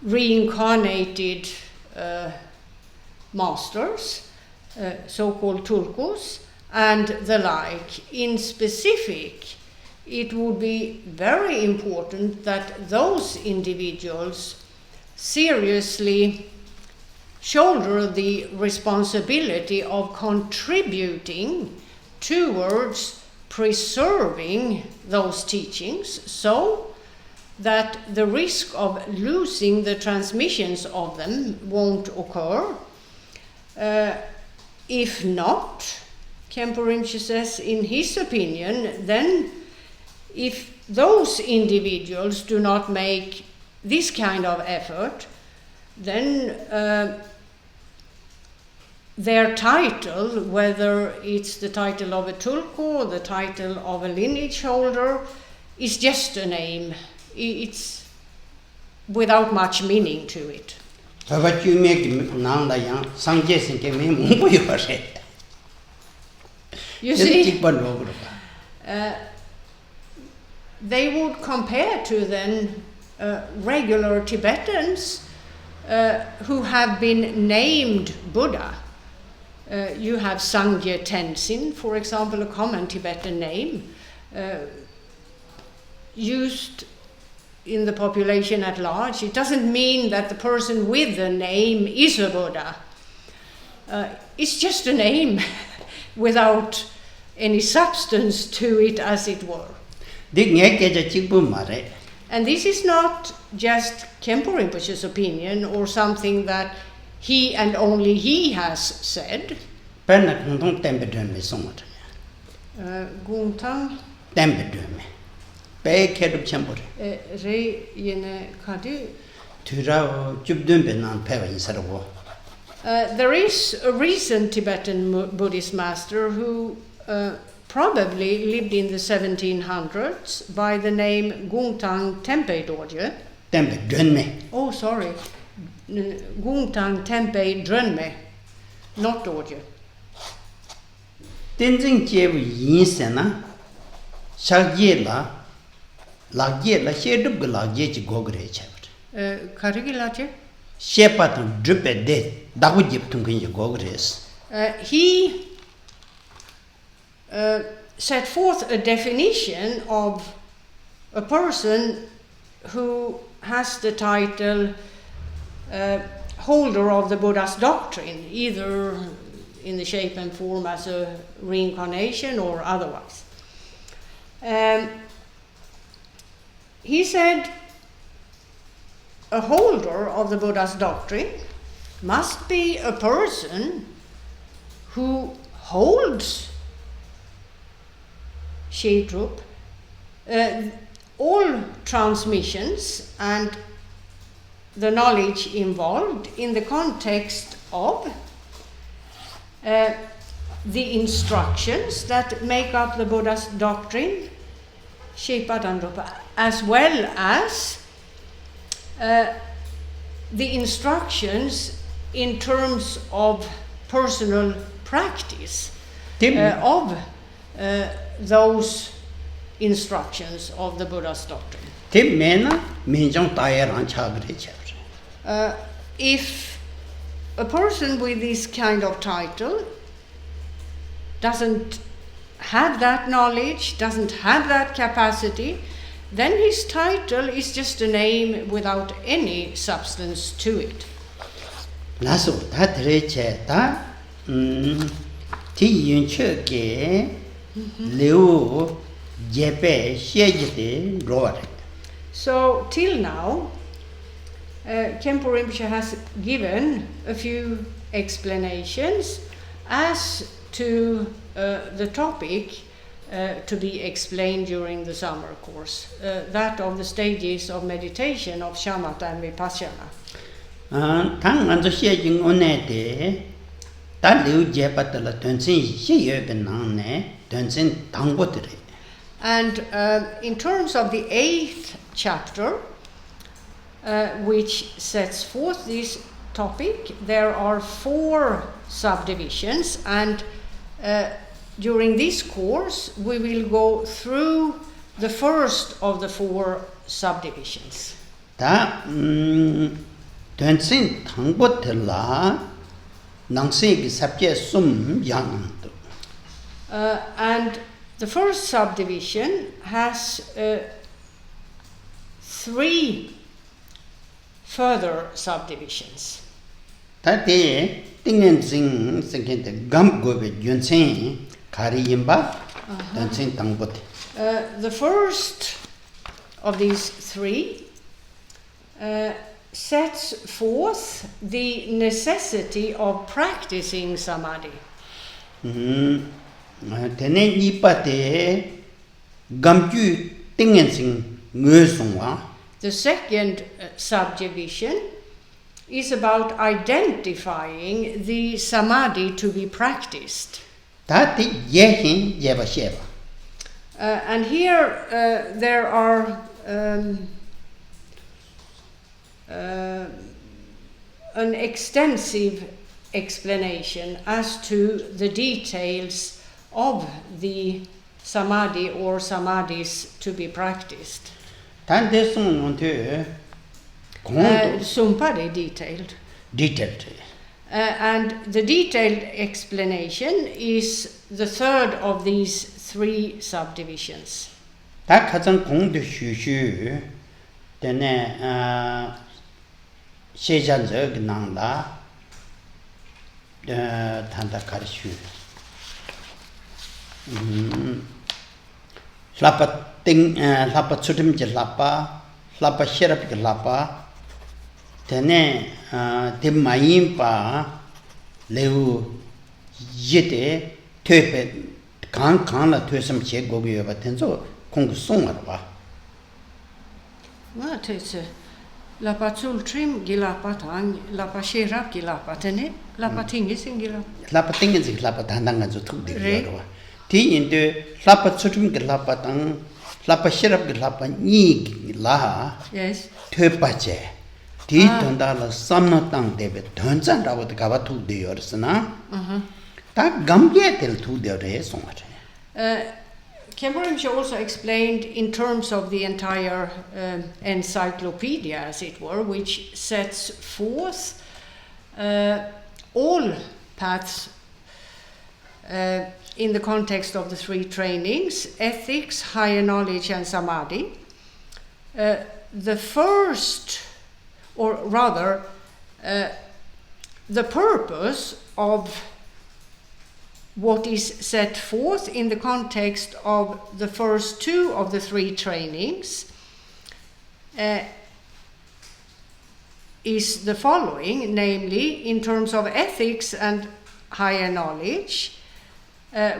reincarnated masters, so-called tulkus, and the like. In specific, it would be very important that those individuals seriously shoulder the responsibility of contributing towards preserving those teachings so that the risk of losing the transmissions of them won't occur. If not, Khenpo Rinpoche says, in his opinion, then if those individuals do not make this kind of effort, then their title, whether it's the title of a tulku or the title of a lineage holder, is just a name. It's without much meaning to it. You see, they would compare to then regular Tibetans who have been named Buddha. You have Sangye Tenzin, for example, a common Tibetan name, used in the population at large. It doesn't mean that the person with the name is a Buddha. It's just a name without any substance to it, as it were. And this is not just Khenpo Rinpoche's opinion or something that he and only he has said. Gungtang re yene kadu. There is a recent Tibetan Buddhist master who probably lived in the 1700s by the name Gungtang Tempe Dorje. Oh, sorry. Gungtang Tempe Drönme, not Dorje. Tenzing Jebu Yinsena, Shagyela, Lagyela, Shedub Lagye Gogre Chabot. Karigilache? Shepat Drippe de, Dagujip Tunkin Gogres. He set forth a definition of a person who has the title holder of the Buddha's doctrine, either in the shape and form as a reincarnation or otherwise. He said a holder of the Buddha's doctrine must be a person who holds Chödrak, all transmissions and the knowledge involved in the context of the instructions that make up the Buddha's doctrine, as well as the instructions in terms of personal practice of those instructions of the Buddha's doctrine. If a person with this kind of title doesn't have that knowledge, doesn't have that capacity, then his title is just a name without any substance to it. So till now, Khenpo Rinpoche has given a few explanations as to the topic to be explained during the summer course, that of the stages of meditation of shamatha and vipassana. And in terms of the 8th chapter, which sets forth this topic, there are 4 subdivisions, and during this course we will go through the first of the 4 subdivisions. And the first subdivision has 3 further subdivisions. Dancing tangbot. The first of these three sets forth the necessity of practicing samadhi. Tene nipate gamju tingen sing ngösungwa. The second subdivision is about identifying the samadhi to be practiced. Tati yehin yeba sheba. And here there are an extensive explanation as to the details of the samadhi or samadhis to be practiced. Tante sung onto Sumpade detailed. detailed. And the detailed explanation is the third of these three subdivisions. 다 가장 공도 슈슈 때네 세잔적 나다 단다 가르슈 라파 띵 라파 추림지 라파 라파 시럽 라파 때네 데마임파 레우 예데 퇴페 강강라 퇴섬 제고비여 같은서 공부 송을 봐. Mä teitse lapa tsultrim gilapa tang lapa shirap gilapa tene lapa tingisin gilapa. 라파 땡긴지 라파 단단한 저 툭디요. 뒤인데 라파 추림게 라파 땅 라파 시럽게 라파 니라 Yes. 퇴빠제 뒤 돈다라 쌈나 땅 대베 던잔라고 가바 툭디요스나. 다 감게 될 툭디요래 송을. Khenpo Rinpoche also explained in terms of the entire encyclopedia, as it were, which sets forth all paths in the context of the three trainings, ethics, higher knowledge and samadhi. The first, or rather, the purpose of what is set forth in the context of the first two of the three trainings is the following, namely, in terms of ethics and higher knowledge,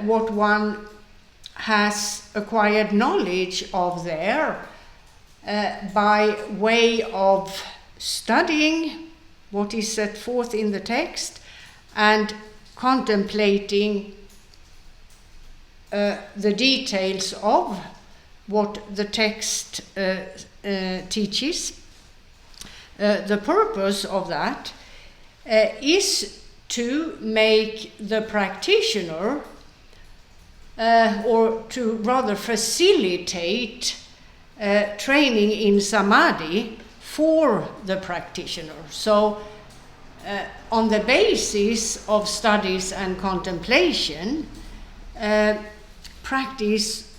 what one has acquired knowledge of there by way of studying what is set forth in the text and contemplating the details of what the text teaches. The purpose of that is to make the practitioner, or to rather facilitate training in samadhi for the practitioner. So on the basis of studies and contemplation, practice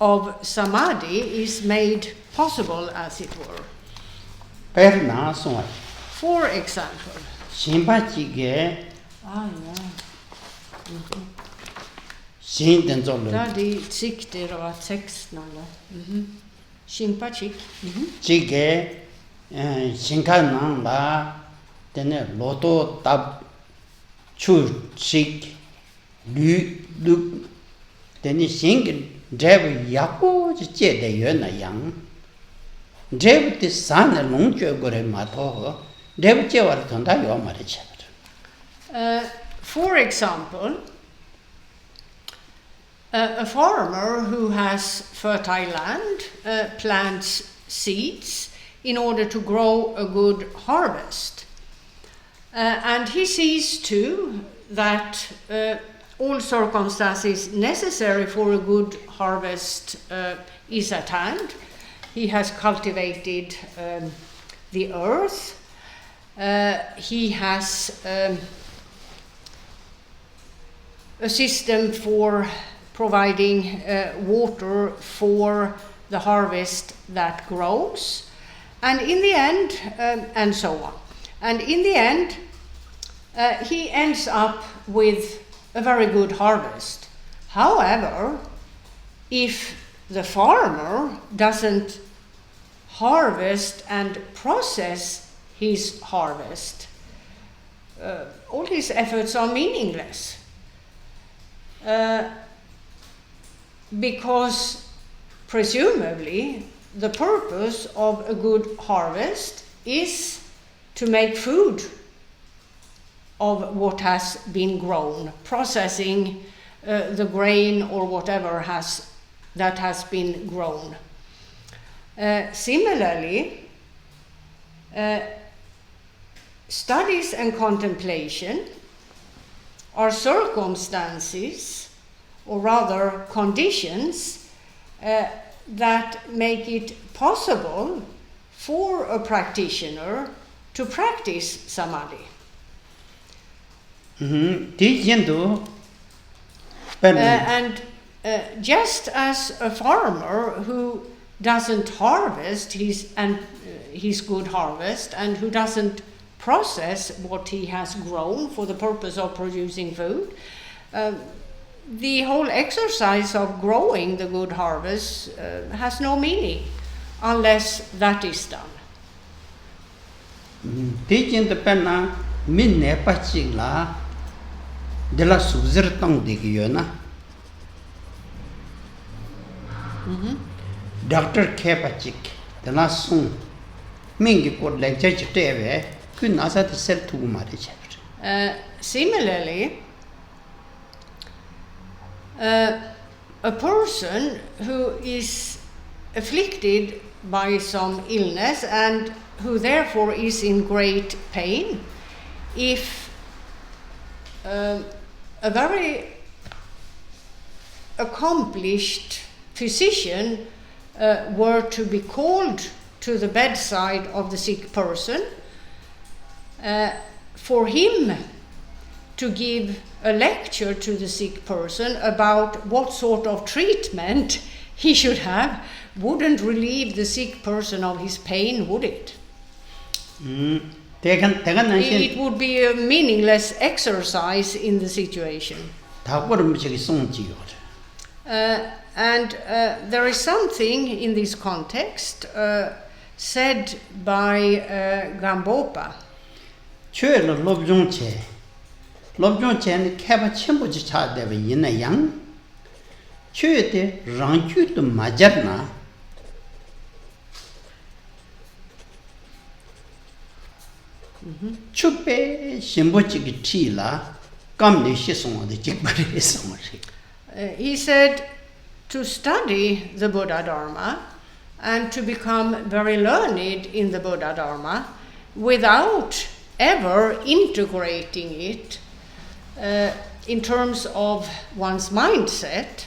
of samadhi is made possible, as it were. 배나 송을. For example, 신바지게 da 신된절로 di sikter av textnalla. Shimpachik. 지게 신칸나라 때네 로또 답 추식 류 때네 신 드레브 야고 제대 연나양 드레브 산에 롱죄고래 마토 드레브 제와를 돈다 요 말이지. For example, a farmer who has fertile land plants seeds in order to grow a good harvest. And he sees too that all circumstances necessary for a good harvest is at hand. He has cultivated the earth. He has a system for providing water for the harvest that grows, and in the end, and so on. And in the end, he ends up with a very good harvest. However, if the farmer doesn't harvest and process his harvest, all his efforts are meaningless. Because presumably the purpose of a good harvest is to make food of what has been grown, processing the grain or whatever that has been grown. Similarly, studies and contemplation are circumstances, or rather conditions, that make it possible for a practitioner to practice samadhi. And just as a farmer who doesn't harvest his good harvest and who doesn't process what he has grown for the purpose of producing food, the whole exercise of growing the good harvest has no meaning unless that is done. Dr. Kepachik, the last song, Mingi put like Judge Teve, could not set the cell to marriage. Similarly, a person who is afflicted by some illness and who therefore is in great pain, if a very accomplished physician were to be called to the bedside of the sick person, for him to give a lecture to the sick person about what sort of treatment he should have wouldn't relieve the sick person of his pain, would it? It would be a meaningless exercise in the situation. And there is something in this context said by Gambopa. Lobjong Chen Kaba Chimbuji Cha Deva Yina Yang Chute Ranju to Majarna Chupe Shimbuchi Tila Kamni Shisong the Jikbari Samari. He said to study the Buddha Dharma and to become very learned in the Buddha Dharma without ever integrating it in terms of one's mindset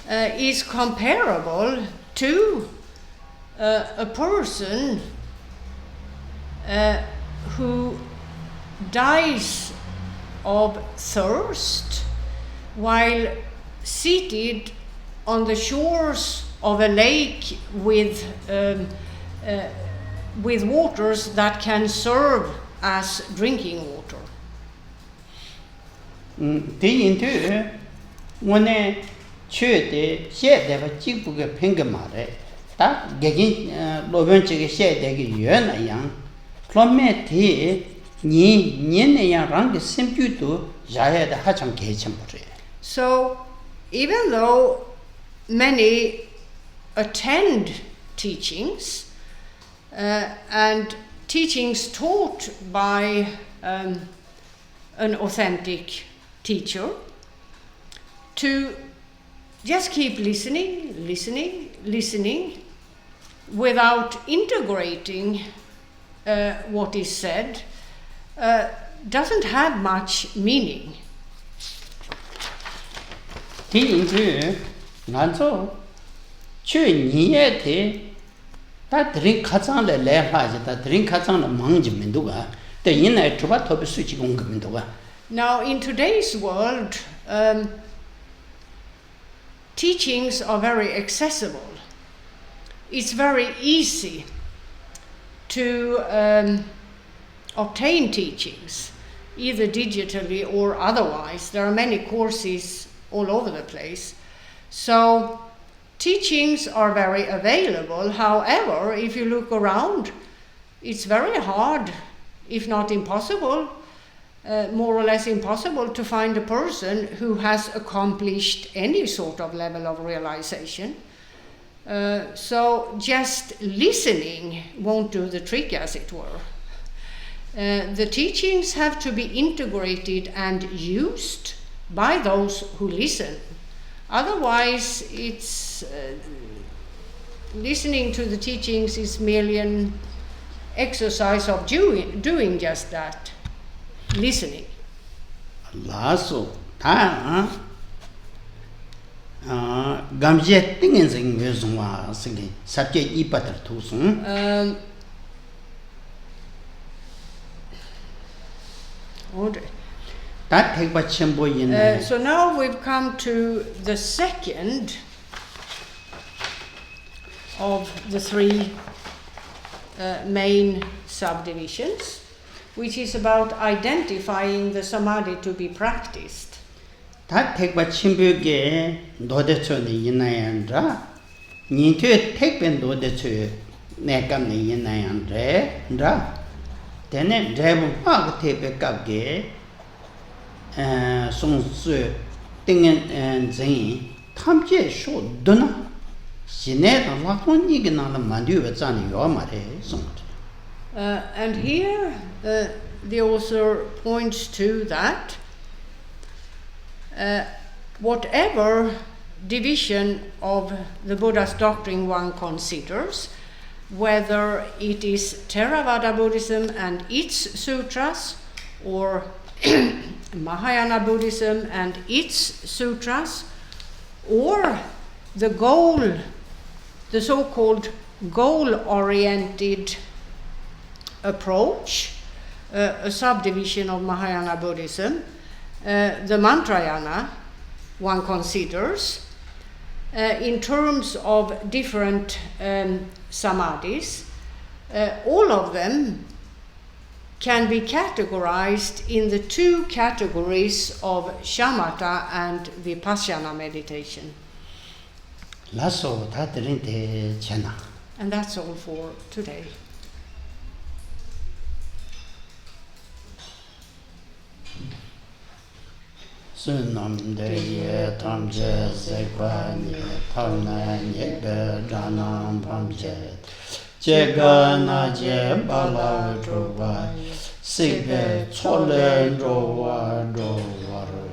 is comparable to a person who dies of thirst while seated on the shores of a lake with waters that can serve as drinking water. One chute shed never chick a pingamare. That getting Lovenchik shed a year young. Clomate ni rang simple to Jaya the Hacham Kitchen. So, even though many attend teachings and teachings taught by an authentic teacher, to just keep listening without integrating what is said doesn't have much meaning. That drink Kazan the Leha, that drink Kazan the Manjimenduga, the inner Tuba switching on Menduga. Now, in today's world, teachings are very accessible. It's very easy to obtain teachings, either digitally or otherwise. There are many courses all over the place. So teachings are very available. However, if you look around, it's very hard, if not impossible, more or less impossible, to find a person who has accomplished any sort of level of realization. So just listening won't do the trick, as it were. The teachings have to be integrated and used by those who listen. Otherwise, it's listening to the teachings is merely an exercise of doing just that, listening. Lasso, gamjet dingen sing wezwa sing subject ipater tusung. So now we've come to the second of the three main subdivisions, which is about identifying the samadhi to be practiced. Song Su Dingen Zing Tamje Sho Duna Sinet Lakon the Mandu Zani Yomare Song. And here the author points to that whatever division of the Buddha's doctrine one considers, whether it is Theravada Buddhism and its sutras, or Mahayana Buddhism and its sutras, or the goal, the so-called goal-oriented approach, a subdivision of Mahayana Buddhism, the Mantrayana one considers, in terms of different samadhis, all of them can be categorized in the two categories of shamatha and vipassana meditation. And that's all for today. Sunam de tamje sekvani tamna yebe janam pamje Jegana je bala jowa Sigbe chole jowa jowa